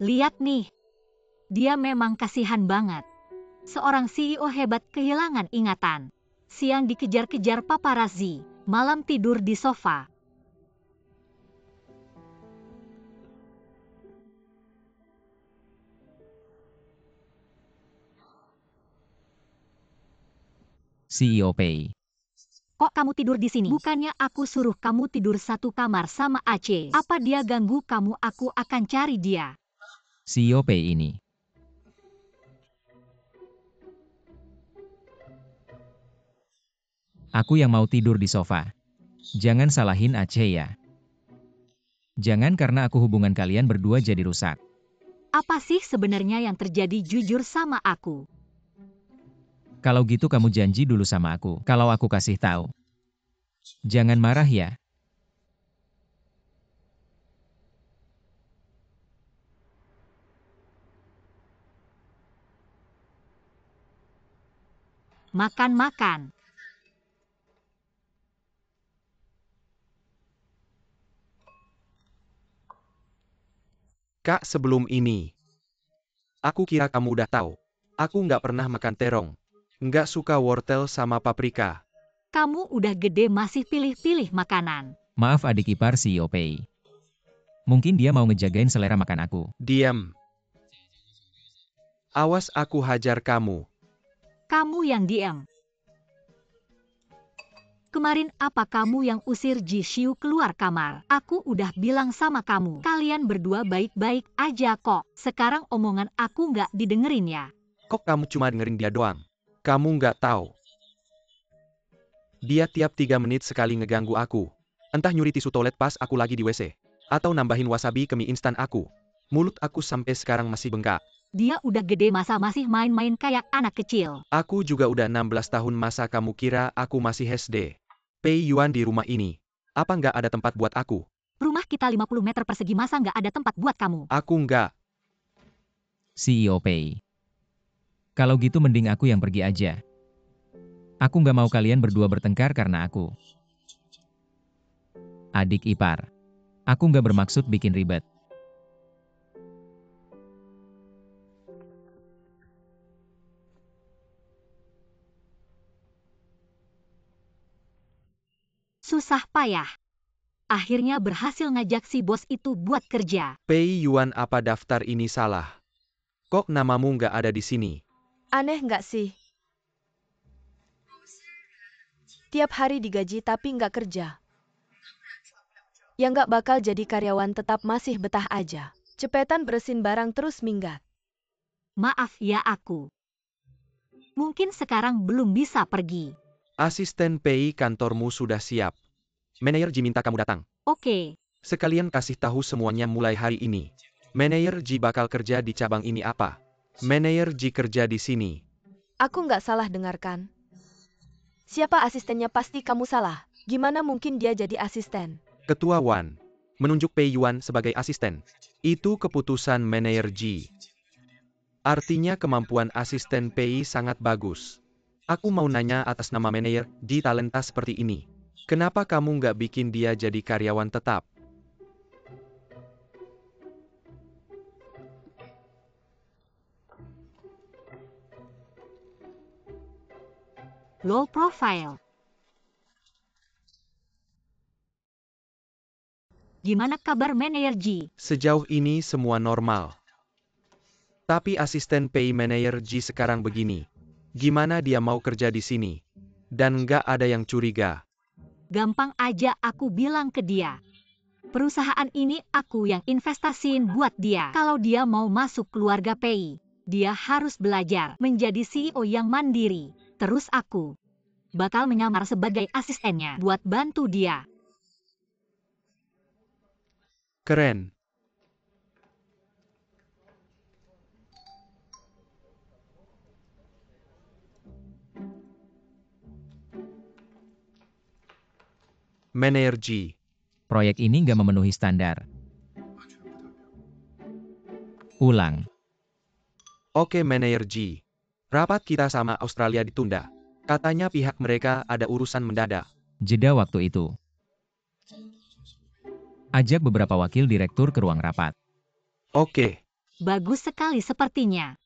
Lihat nih. Dia memang kasihan banget. Seorang CEO hebat kehilangan ingatan. Siang dikejar-kejar paparazzi, malam tidur di sofa. CEO Pei. Kok kamu tidur di sini? Bukannya aku suruh kamu tidur satu kamar sama Aceh. Apa dia ganggu kamu? Aku akan cari dia. CEO Pei ini. Aku yang mau tidur di sofa. Jangan salahin Aceh ya. Jangan karena aku hubungan kalian berdua jadi rusak. Apa sih sebenarnya yang terjadi? Jujur sama aku. Kalau gitu kamu janji dulu sama aku, kalau aku kasih tahu. Jangan marah ya. Makan-makan. Kak, sebelum ini, aku kira kamu udah tahu. Aku nggak pernah makan terong. Nggak suka wortel sama paprika. Kamu udah gede masih pilih-pilih makanan. Maaf adik ipar CEO Pei. Mungkin dia mau ngejagain selera makan aku. Diam. Awas aku hajar kamu. Kamu yang diam. Kemarin apa kamu yang usir Ji Xiu keluar kamar? Aku udah bilang sama kamu, kalian berdua baik-baik aja kok. Sekarang omongan aku nggak didengerin ya. Kok kamu cuma dengerin dia doang? Kamu nggak tahu. Dia tiap 3 menit sekali ngeganggu aku. Entah nyuri tisu toilet pas aku lagi di WC. Atau nambahin wasabi ke mie instan aku. Mulut aku sampai sekarang masih bengkak. Dia udah gede masa masih main-main kayak anak kecil. Aku juga udah 16 tahun, masa kamu kira aku masih SD? Pei Yuan di rumah ini. Apa nggak ada tempat buat aku? Rumah kita 50 meter persegi, masa nggak ada tempat buat kamu? Aku nggak. CEO Pei. Kalau gitu mending aku yang pergi aja. Aku nggak mau kalian berdua bertengkar karena aku. Adik ipar. Aku nggak bermaksud bikin ribet. Susah payah. Akhirnya berhasil ngajak si bos itu buat kerja. Pei Yuan, apa daftar ini salah? Kok namamu nggak ada di sini? Aneh nggak sih? Tiap hari digaji tapi nggak kerja. Yang nggak bakal jadi karyawan tetap masih betah aja. Cepetan beresin barang terus minggat. Maaf ya aku. Mungkin sekarang belum bisa pergi. Asisten Pei, kantormu sudah siap. Manajer Ji minta kamu datang. Oke. Sekalian kasih tahu semuanya mulai hari ini. Manajer Ji bakal kerja di cabang ini apa? Manajer Ji kerja di sini. Aku nggak salah dengarkan. Siapa asistennya? Pasti kamu salah. Gimana mungkin dia jadi asisten? Ketua Wan menunjuk Pei Yuan sebagai asisten. Itu keputusan manajer Ji. Artinya kemampuan asisten Pei sangat bagus. Aku mau nanya, atas nama manajer Ji talenta seperti ini, kenapa kamu nggak bikin dia jadi karyawan tetap? Low profile. Gimana kabar manajer Ji? Sejauh ini semua normal. Tapi asisten Pei manajer Ji sekarang begini. Gimana dia mau kerja di sini? Dan nggak ada yang curiga. Gampang aja aku bilang ke dia. Perusahaan ini aku yang investasiin buat dia. Kalau dia mau masuk keluarga Pei, dia harus belajar menjadi CEO yang mandiri. Terus aku bakal menyamar sebagai asistennya buat bantu dia. Keren. Manajer Ji. Proyek ini nggak memenuhi standar. Ulang. Oke manajer Ji. Rapat kita sama Australia ditunda. Katanya pihak mereka ada urusan mendadak. Jeda waktu itu. Ajak beberapa wakil direktur ke ruang rapat. Oke. Bagus sekali sepertinya.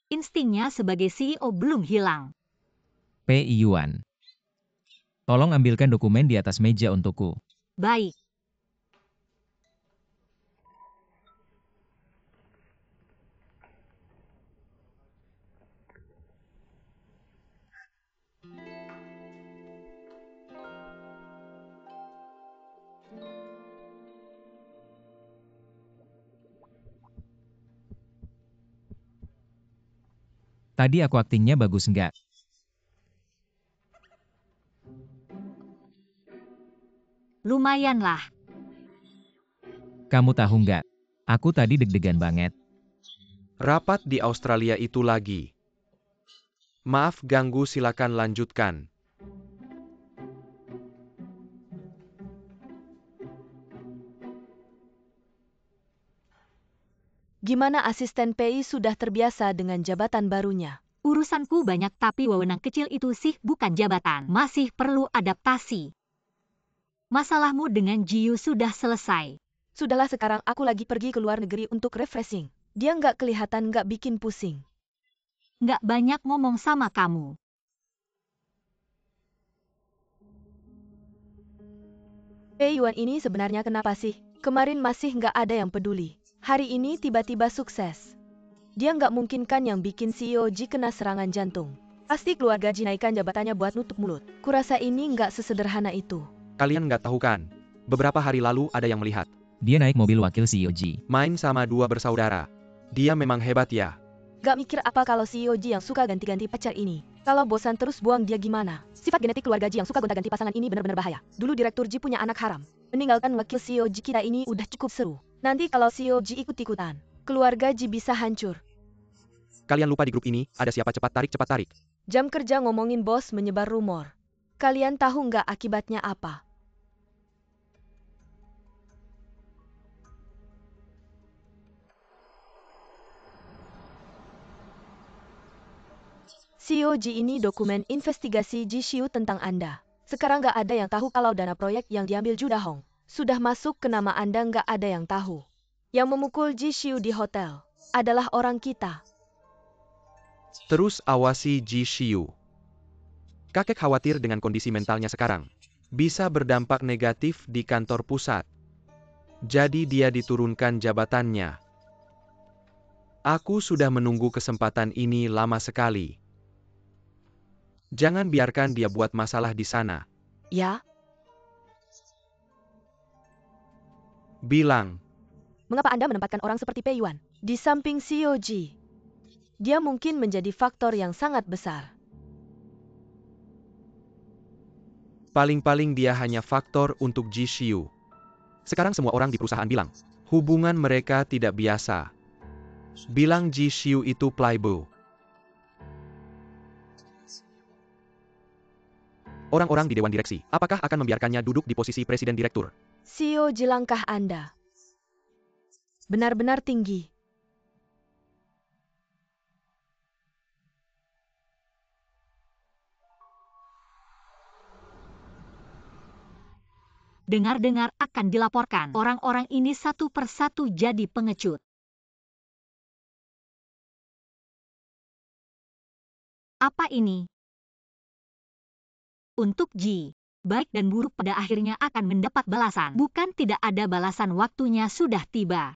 Instingnya sebagai CEO belum hilang. Pei Yuan. Tolong ambilkan dokumen di atas meja untukku. Baik. Tadi aku aktingnya bagus nggak? Lumayanlah. Kamu tahu nggak? Aku tadi deg-degan banget. Rapat di Australia itu lagi. Maaf ganggu, silakan lanjutkan. Gimana asisten Pei sudah terbiasa dengan jabatan barunya? Urusanku banyak tapi wewenang kecil itu sih bukan jabatan. Masih perlu adaptasi. Masalahmu dengan Jiu sudah selesai. Sudahlah, sekarang aku lagi pergi ke luar negeri untuk refreshing. Dia nggak kelihatan nggak bikin pusing. Nggak banyak ngomong sama kamu. Pei Yuan ini sebenarnya kenapa sih? Kemarin masih nggak ada yang peduli. Hari ini tiba-tiba sukses. Dia nggak mungkin kan yang bikin CEO Ji kena serangan jantung. Pasti keluarga Ji naikkan jabatannya buat nutup mulut. Kurasa ini nggak sesederhana itu. Kalian nggak tahu kan? Beberapa hari lalu ada yang melihat. Dia naik mobil wakil CEO Ji. Main sama dua bersaudara. Dia memang hebat ya. Gak mikir apa kalau CEO Ji yang suka ganti-ganti pacar ini? Kalau bosan terus buang dia gimana? Sifat genetik keluarga Ji yang suka gonta-ganti pasangan ini benar-benar bahaya. Dulu Direktur Ji punya anak haram. Meninggalkan wakil CEO Ji kita ini udah cukup seru. Nanti kalau CEO Ji ikut-ikutan, keluarga Ji bisa hancur. Kalian lupa di grup ini, ada siapa cepat tarik. Jam kerja ngomongin bos menyebar rumor. Kalian tahu nggak akibatnya apa? CEO Ji ini dokumen investigasi Ji Xiu tentang Anda. Sekarang nggak ada yang tahu kalau dana proyek yang diambil Ju Dahong sudah masuk ke nama Anda, nggak ada yang tahu. Yang memukul Ji Xiu di hotel adalah orang kita. Terus awasi Ji Xiu. Kakek khawatir dengan kondisi mentalnya sekarang. Bisa berdampak negatif di kantor pusat. Jadi dia diturunkan jabatannya. Aku sudah menunggu kesempatan ini lama sekali. Jangan biarkan dia buat masalah di sana. Ya, Bilang, mengapa Anda menempatkan orang seperti Pei Yuan di samping CEO Ji? Dia mungkin menjadi faktor yang sangat besar. paling-paling dia hanya faktor untuk Ji Xiu. Sekarang semua orang di perusahaan bilang, hubungan mereka tidak biasa. Bilang Ji Xiu itu playboy. Orang-orang di Dewan Direksi, apakah akan membiarkannya duduk di posisi Presiden Direktur? CEO Ji, langkah Anda benar-benar tinggi. Dengar-dengar akan dilaporkan. Orang-orang ini satu persatu jadi pengecut. Apa ini? Untuk Ji, baik dan buruk pada akhirnya akan mendapat balasan. Bukan tidak ada balasan, waktunya sudah tiba.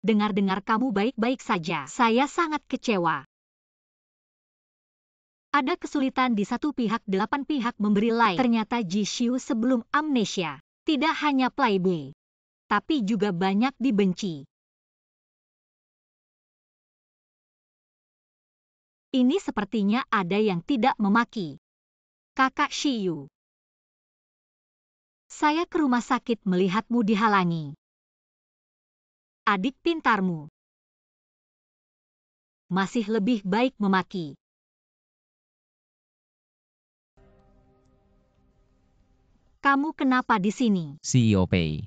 Dengar-dengar kamu baik-baik saja. Saya sangat kecewa. Ada kesulitan di satu pihak, 8 pihak memberi lain. Ternyata Ji Xiu sebelum amnesia tidak hanya playboy, tapi juga banyak dibenci. Ini sepertinya ada yang tidak memaki. Kakak Xiu. Saya ke rumah sakit melihatmu dihalangi. Adik pintarmu. Masih lebih baik memaki. Kamu kenapa di sini? CEO Pei.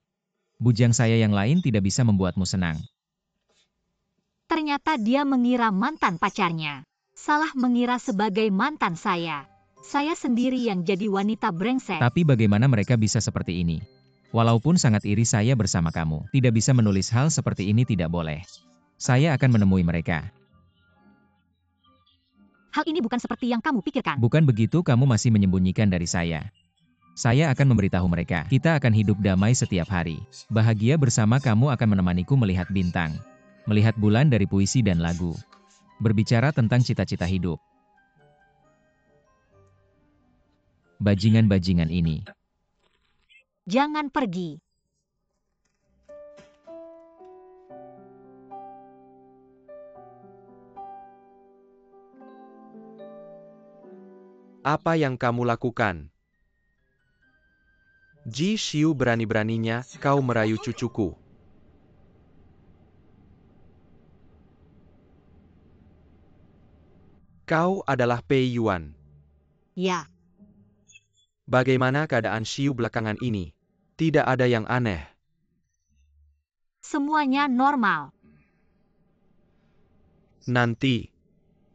Bujang saya yang lain tidak bisa membuatmu senang. Ternyata dia mengira mantan pacarnya. Salah mengira sebagai mantan saya. Saya sendiri yang jadi wanita brengsek. Tapi bagaimana mereka bisa seperti ini? Walaupun sangat iri saya bersama kamu, tidak bisa menulis hal seperti ini, tidak boleh. Saya akan menemui mereka. Hal ini bukan seperti yang kamu pikirkan. Bukan begitu, kamu masih menyembunyikan dari saya. Saya akan memberitahu mereka. Kita akan hidup damai setiap hari. Bahagia bersama, kamu akan menemaniku melihat bintang. Melihat bulan dari puisi dan lagu. Berbicara tentang cita-cita hidup. Bajingan-bajingan ini. Jangan pergi. Apa yang kamu lakukan? Ji Xiu, berani-beraninya kau merayu cucuku. Kau adalah Pei Yuan. Ya, Bagaimana keadaan Xiu belakangan ini? Tidak ada yang aneh. semuanya normal. Nanti,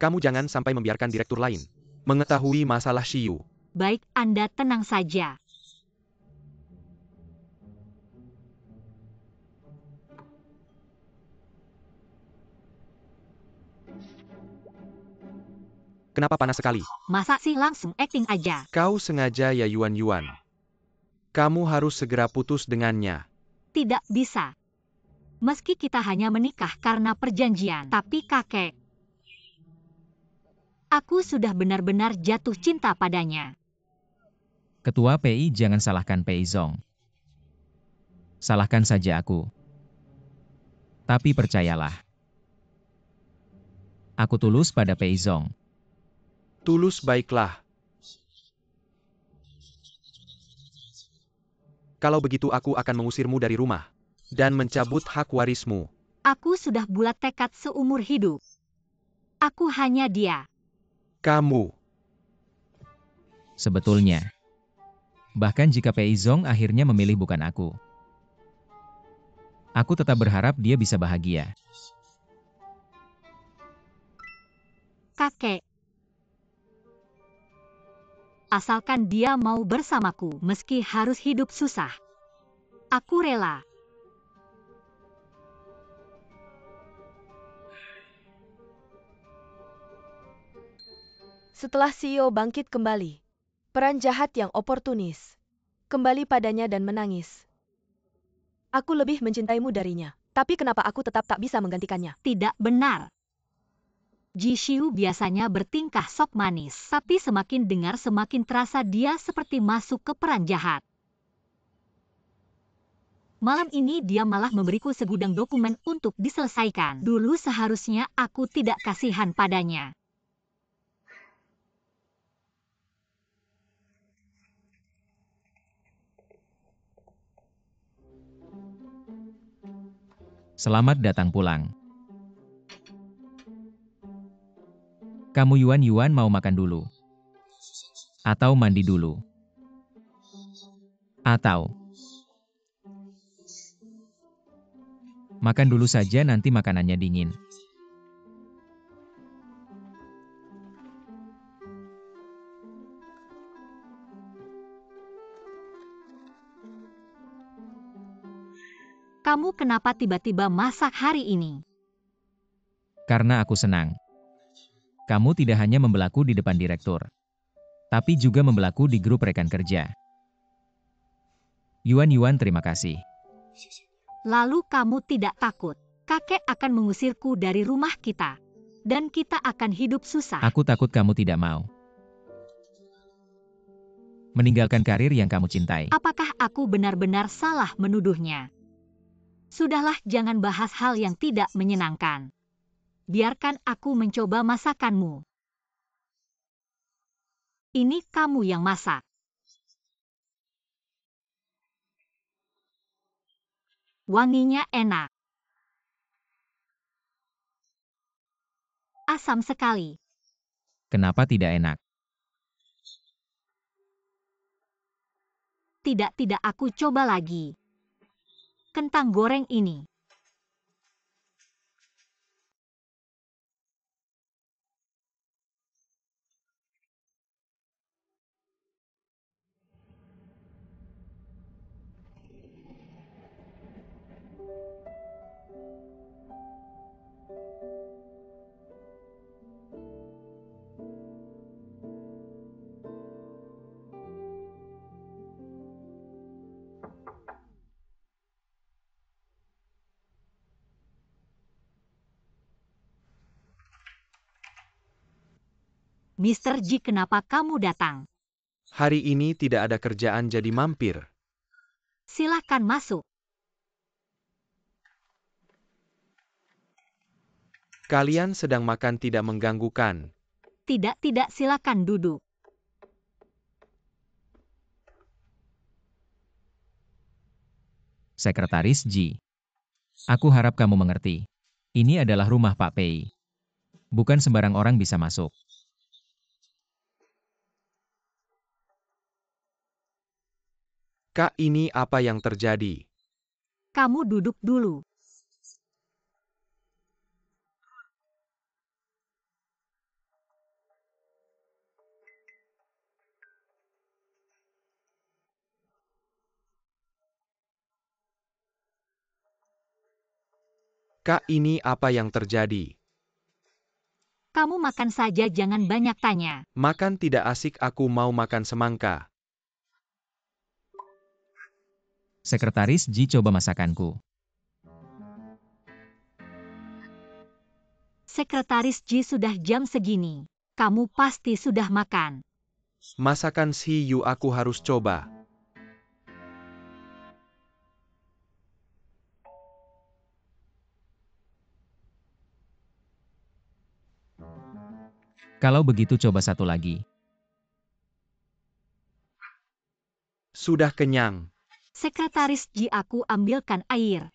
kamu jangan sampai membiarkan direktur lain mengetahui masalah Xiu. Baik, Anda tenang saja. Kenapa panas sekali? Masa sih langsung acting aja? Kau sengaja ya, Yuan. Kamu harus segera putus dengannya. Tidak bisa. Meski kita hanya menikah karena perjanjian, tapi kakek, aku sudah benar-benar jatuh cinta padanya. Ketua PI, jangan salahkan Pei Zong. Salahkan saja aku. Tapi percayalah. Aku tulus pada Pei Zong. Tulus, baiklah. Kalau begitu aku akan mengusirmu dari rumah dan mencabut hak warismu. Aku sudah bulat tekad seumur hidup. Aku hanya dia. Kamu. Sebetulnya. Bahkan jika Pei Zong akhirnya memilih bukan aku. Aku tetap berharap dia bisa bahagia. Kakek. Asalkan dia mau bersamaku meski harus hidup susah. Aku rela. Setelah CEO bangkit kembali, peran jahat yang oportunis kembali padanya dan menangis. Aku lebih mencintaimu darinya, tapi kenapa aku tetap tak bisa menggantikannya? Tidak benar. Ji Xiu biasanya bertingkah sok manis, tapi semakin dengar semakin terasa dia seperti masuk ke peran jahat. Malam ini dia malah memberiku segudang dokumen untuk diselesaikan. Dulu seharusnya aku tidak kasihan padanya. Selamat datang pulang. Kamu Yuan mau makan dulu? Atau mandi dulu? Atau makan dulu saja, nanti makanannya dingin. Kamu kenapa tiba-tiba masak hari ini? Karena aku senang. Kamu tidak hanya membelaku di depan direktur, tapi juga membelaku di grup rekan kerja. Yuan, terima kasih. Lalu kamu tidak takut? Kakek akan mengusirku dari rumah kita. Dan kita akan hidup susah. Aku takut kamu tidak mau meninggalkan karir yang kamu cintai. Apakah aku benar-benar salah menuduhnya? Sudahlah, jangan bahas hal yang tidak menyenangkan. Biarkan aku mencoba masakanmu. Ini kamu yang masak. Wanginya enak. Asam sekali. Kenapa tidak enak? Tidak, aku coba lagi. Kentang goreng ini. Mr. Ji, kenapa kamu datang? Hari ini tidak ada kerjaan jadi mampir. Silahkan masuk. Kalian sedang makan tidak mengganggukan. Tidak, silakan duduk. Sekretaris Ji. Aku harap kamu mengerti. Ini adalah rumah Pak Pei. Bukan sembarang orang bisa masuk. Kak, ini apa yang terjadi? Kamu duduk dulu. Kak, ini apa yang terjadi? Kamu makan saja, jangan banyak tanya. Makan tidak asik, aku mau makan semangka. Sekretaris Ji, coba masakanku. Sekretaris Ji, sudah jam segini. Kamu pasti sudah makan. Masakan si Yu aku harus coba. Kalau begitu coba satu lagi. Sudah kenyang. Sekretaris Ji, aku ambilkan air.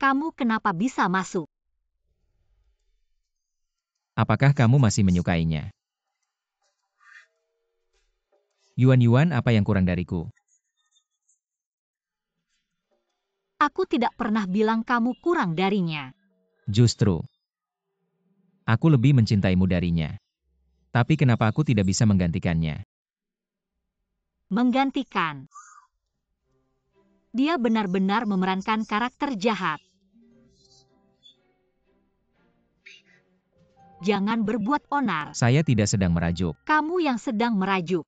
Kamu kenapa bisa masuk? Apakah kamu masih menyukainya? Yuan, apa yang kurang dariku? Aku tidak pernah bilang kamu kurang darinya. Justru, aku lebih mencintaimu darinya. Tapi kenapa aku tidak bisa menggantikannya? Menggantikan. Dia benar-benar memerankan karakter jahat. Jangan berbuat onar. Saya tidak sedang merajuk. Kamu yang sedang merajuk.